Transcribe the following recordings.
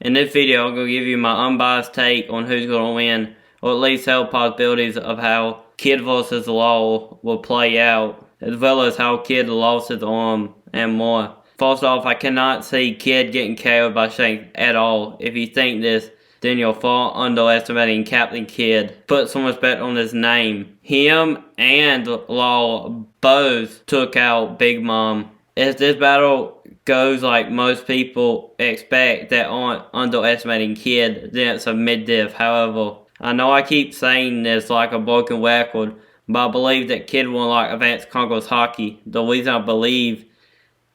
In this video, I'm going to give you my unbiased take on who's going to win, or at least tell possibilities of how Kid vs. Law will play out, as well as how Kid lost his arm and more. First off, I cannot see Kid getting KO'd by Shanks at all. If you think this, then you're far underestimating Captain Kid. Put some respect on his name. Him and Law both took out Big Mom. If this battle goes like most people expect that aren't underestimating Kid, then it's a mid-diff. However, I know I keep saying this like a broken record, but I believe that Kid will unlock Advanced Conqueror's Hockey. The reason I believe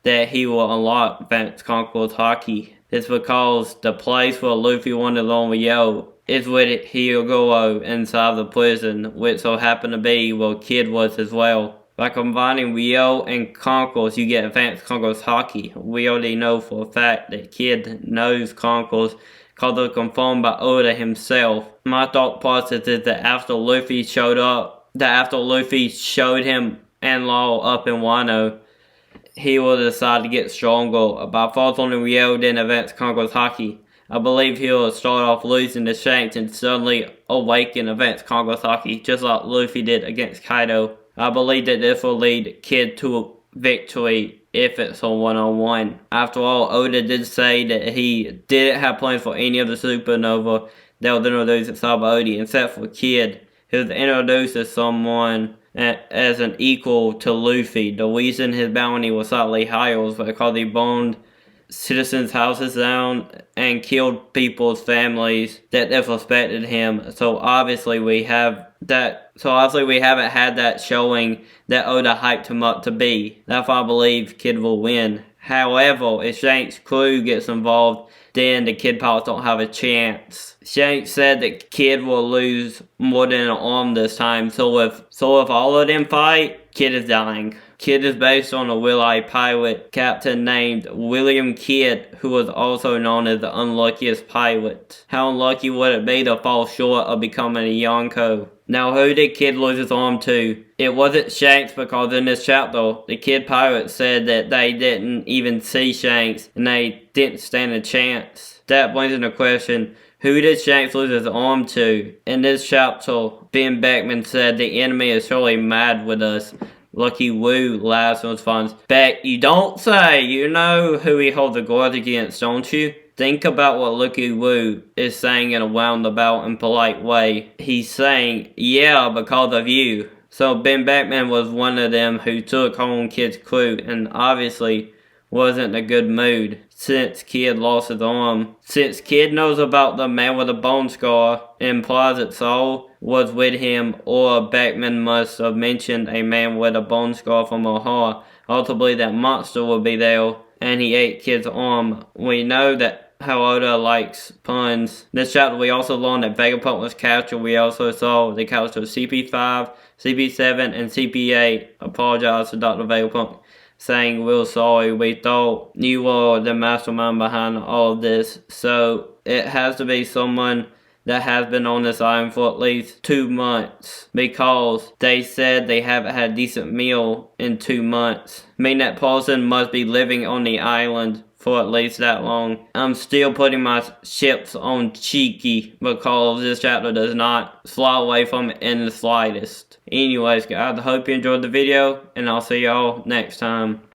that he will unlock Advanced Conqueror's Hockey is because the place where Luffy wanted along with Yo is with Hyogoro inside the prison, which so happened to be where Kid was as well. By combining Ryo and Conquerors, you get Advanced Conqueror's Hockey. We already know for a fact that Kid knows Conquerors because they're confirmed by Oda himself. My thought process is that after Luffy showed him and Law up in Wano, he will decide to get stronger. By first on Ryo, then Advanced Conqueror's Hockey. I believe he will start off losing to Shanks and suddenly awaken Advanced Conqueror's Hockey, just like Luffy did against Kaido. I believe that this will lead Kid to a victory if it's a one-on-one. After all, Oda did say that he didn't have plans for any of the supernova that was introduced at Sabaody, except for Kid. He was introduced as someone as an equal to Luffy. The reason his bounty was slightly higher was because he burned citizens' houses down and killed people's families that disrespected him. So obviously we haven't had that showing that Oda hyped him up to be. That's why I believe Kid will win. However, if Shanks' crew gets involved, then the Kid pilots don't have a chance. Shanks said that Kid will lose more than an arm this time, so if all of them fight, Kid is dying. Kid is based on a Will-Eye pirate captain named William Kidd, who was also known as the unluckiest pirate. How unlucky would it be to fall short of becoming a Yonko? Now, who did Kid lose his arm to? It wasn't Shanks, because in this chapter, the Kid pirates said that they didn't even see Shanks and they didn't stand a chance. That brings into question, who did Shanks lose his arm to? In this chapter, Ben Beckman said the enemy is surely mad with us. Lucky Woo laughs and responds, "Beck, you don't say! You know who he holds a grudge against, don't you?" Think about what Lucky Woo is saying in a roundabout and polite way. He's saying, yeah, because of you. So Ben Beckman was one of them who took home Kid's crew and obviously wasn't in a good mood since Kid lost his arm. Since Kid knows about the man with a bone scar and implies that Soul was with him, or Beckman must have mentioned a man with a bone scar from Ohara. Ultimately, that monster will be there, and he ate Kid's arm. We know that how Oda likes puns. This chapter we also learned that Vegapunk was captured. We also saw the capture of CP5, CP7, and CP8 apologize to Dr. Vegapunk, saying, "We're sorry, we thought you were the mastermind behind all of this." So it has to be someone that has been on this island for at least 2 months, because they said they haven't had a decent meal in 2 months. Meaning that person must be living on the island for at least that long. I'm still putting my chips on Cheeky because this chapter does not fly away from it in the slightest. Anyways, guys, I hope you enjoyed the video, and I'll see y'all next time.